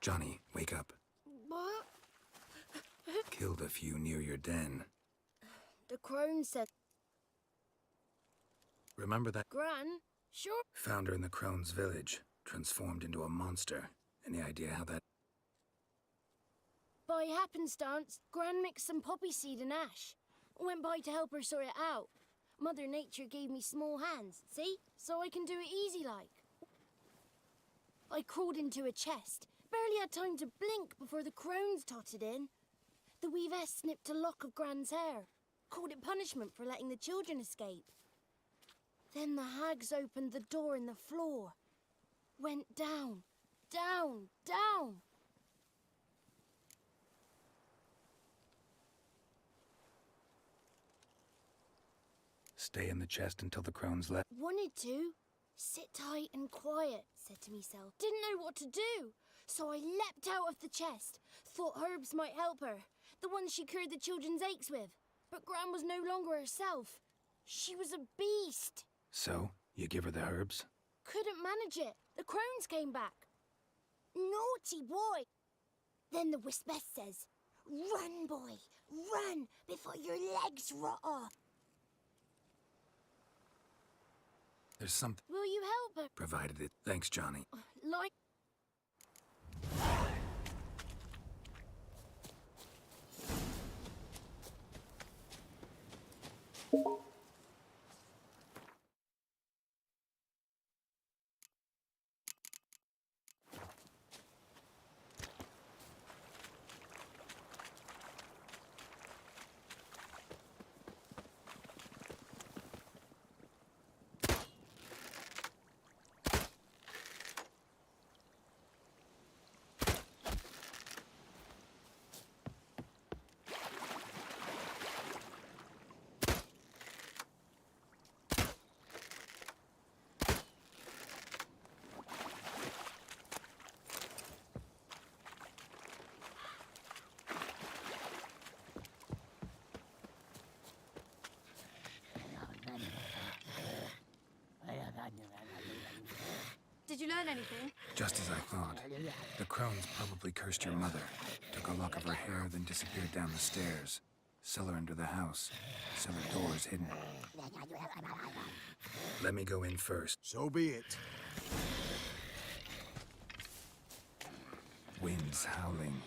Johnny, wake up. What? Killed a few near your den. The crone said... Remember that? Gran? Sure. Found her in the Crone's village, transformed into a monster. Any idea how that... By happenstance, Gran mixed some poppy seed and ash. Went by to help her sort it out. Mother Nature gave me small hands, see? So I can do it easy like. I crawled into a chest. Barely had time to blink before the crones totted in. The weavess snipped a lock of Gran's hair. Called it punishment for letting the children escape. Then the hags opened the door in the floor. Went down, down, down. Stay in the chest until the crones left. Wanted to. Sit tight and quiet, said to myself. Didn't know what to do. So I leapt out of the chest. Thought herbs might help her. The ones she cured the children's aches with. But Gran was no longer herself. She was a beast. So, you give her the herbs? Couldn't manage it. The crones came back. Naughty boy. Then the Wispess says, "Run, boy, run, before your legs rot off." There's something. Will you help her? Provided it. Thanks, Johnny. Like... Did you learn anything? Just as I thought. The crones probably cursed your mother, took a lock of her hair, then disappeared down the stairs. Cellar under the house. Cellar doors hidden. Let me go in first. So be it. Winds howling.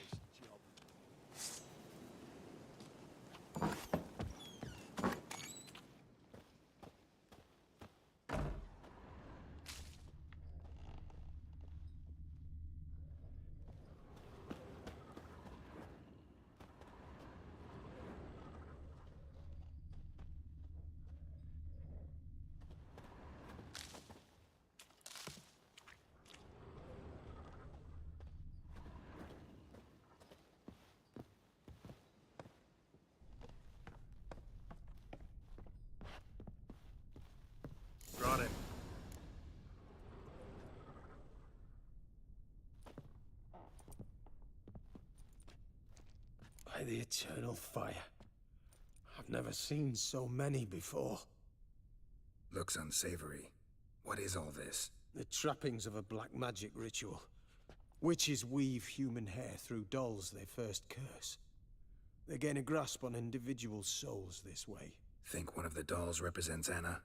Brought it. By the eternal fire. I've never seen so many before. Looks unsavory. What is all this? The trappings of a black magic ritual. Witches weave human hair through dolls they first curse. They gain a grasp on individual souls this way. Think one of the dolls represents Anna?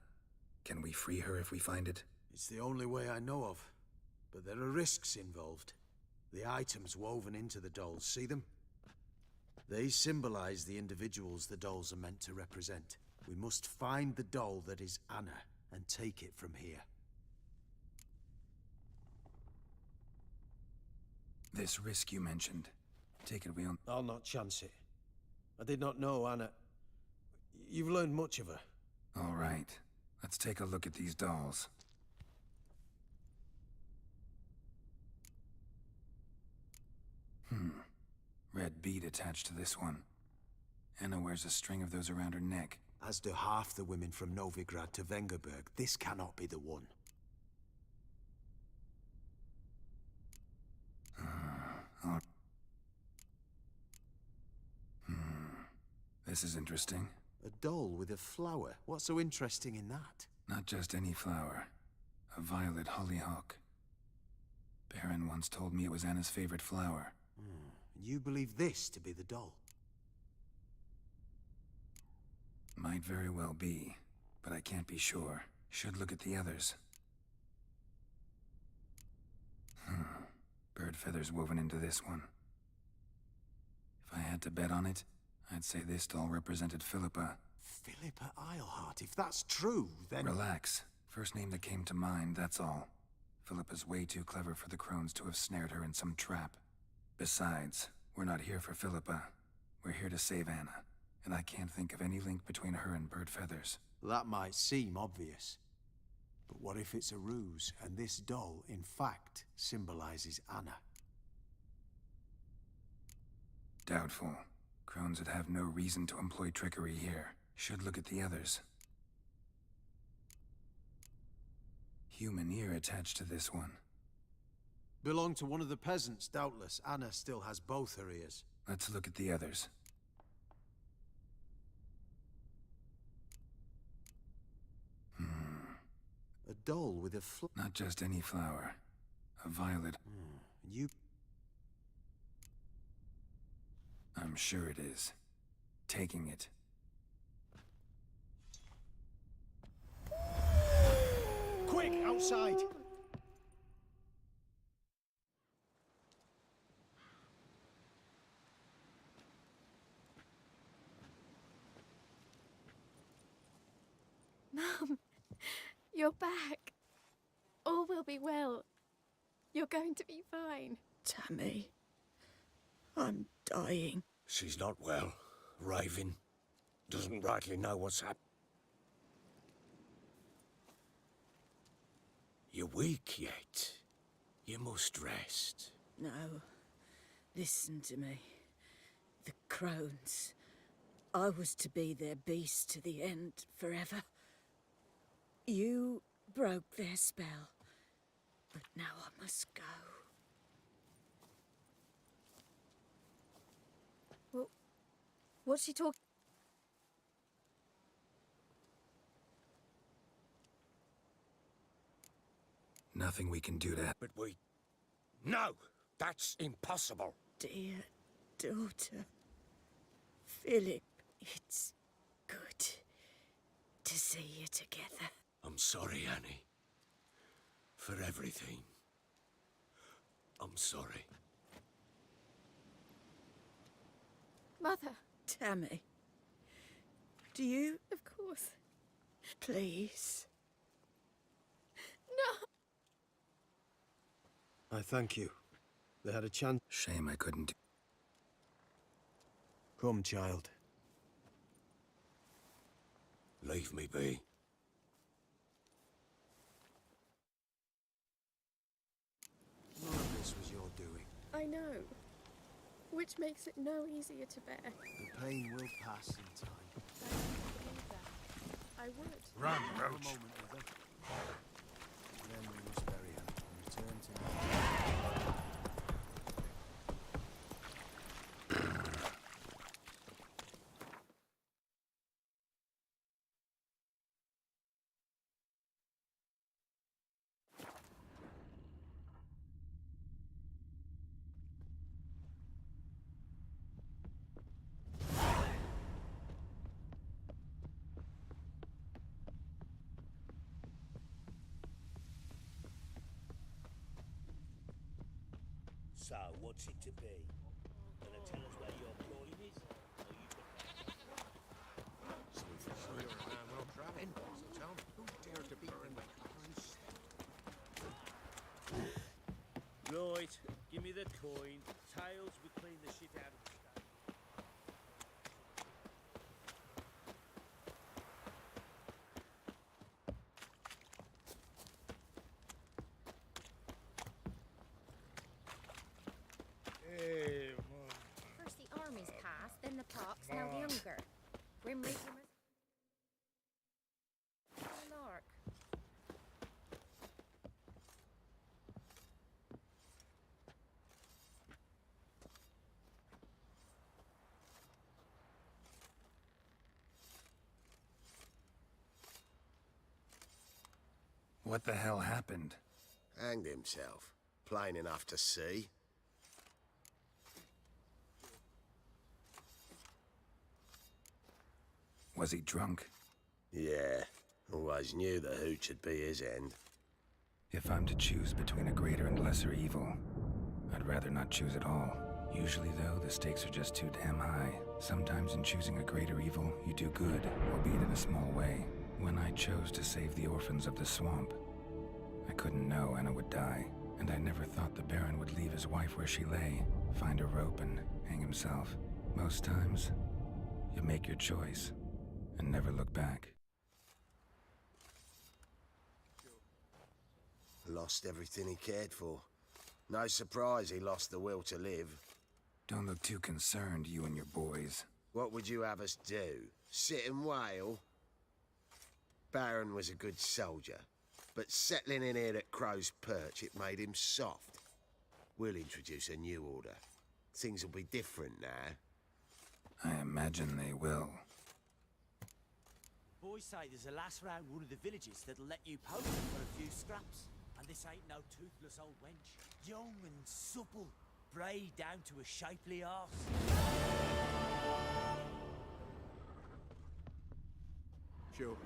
Can we free her if we find it? It's the only way I know of. But there are risks involved. The items woven into the dolls, see them? They symbolize the individuals the dolls are meant to represent. We must find the doll that is Anna and take it from here. This risk you mentioned. Take it we I'll not chance it. I did not know Anna. You've learned much of her. All right. Let's take a look at these dolls. Red bead attached to this one. Anna wears a string of those around her neck. As do half the women from Novigrad to Vengerberg. This cannot be the one. This is interesting. A doll with a flower. What's so interesting in that? Not just any flower. A violet hollyhock. Baron once told me it was Anna's favorite flower. And you believe this to be the doll? Might very well be, but I can't be sure. Should look at the others. Bird feathers woven into this one. If I had to bet on it, I'd say this doll represented Philippa. Philippa Eilhart? that. If that's true, then... Relax. First name that came to mind, that's all. Philippa's way too clever for the crones to have snared her in some trap. Besides, we're not here for Philippa. We're here to save Anna. And I can't think of any link between her and Bird Feathers. That might seem obvious. But what if it's a ruse, and this doll, in fact, symbolizes Anna? Doubtful. Crones would have no reason to employ trickery here. Should look at the others. Human ear attached to this one. Belonged to one of the peasants, doubtless. Anna still has both her ears. Let's look at the others. A doll with a Not just any flower. A violet. You... I'm sure it is. Taking it. Quick, outside! Mum, you're back. All will be well. You're going to be fine. Tammy, I'm dying. She's not well. Raving. Doesn't rightly know what's happened. You're weak yet. You must rest. No. Listen to me. The crones. I was to be their beast to the end, forever. You broke their spell. But now I must go. Well, what's she talking? Nothing we can do to... But we... No! That's impossible! Dear daughter, Philip, it's good to see you together. I'm sorry, Annie. For everything. I'm sorry. Mother. Tammy, do you... Of course. Please. No! I thank you. They had a chance. Shame I couldn't... Come, child. Leave me be. None of this was your doing. I know. Which makes it no easier to bear. The pain will pass in time. I don't believe that. I would. Run, Have a Roach! moment with her. Then we must bury her and return to me. So, what's it to be? Gonna tell us where your coin is? Or you Right, give me the coin. Tails, we clean the shit out of the stuff. First the army's passed, then the pox, now the hunger. Grim Reaper must... Lark. What the hell happened? Hanged himself. Plain enough to see. Was he drunk? Yeah. Always knew the hooch would be his end. If I'm to choose between a greater and lesser evil, I'd rather not choose at all. Usually, though, the stakes are just too damn high. Sometimes in choosing a greater evil, you do good, albeit in a small way. I chose to save the orphans of the swamp. I couldn't know Anna would die, and I never thought the Baron would leave his wife where she lay, find a rope and hang himself. Most times, you make your choice and never look back. Lost everything he cared for. No surprise he lost the will to live. Don't look too concerned, you and your boys. What would you have us do? Sit and wail? Baron was a good soldier, but settling in here at Crow's Perch, it made him soft. We'll introduce a new order. Things will be different now. I imagine they will. Boys say there's a lass round one of the villages that'll let you poke them for a few scraps. And this ain't no toothless old wench. Young and supple, braid down to a shapely arse. Sure.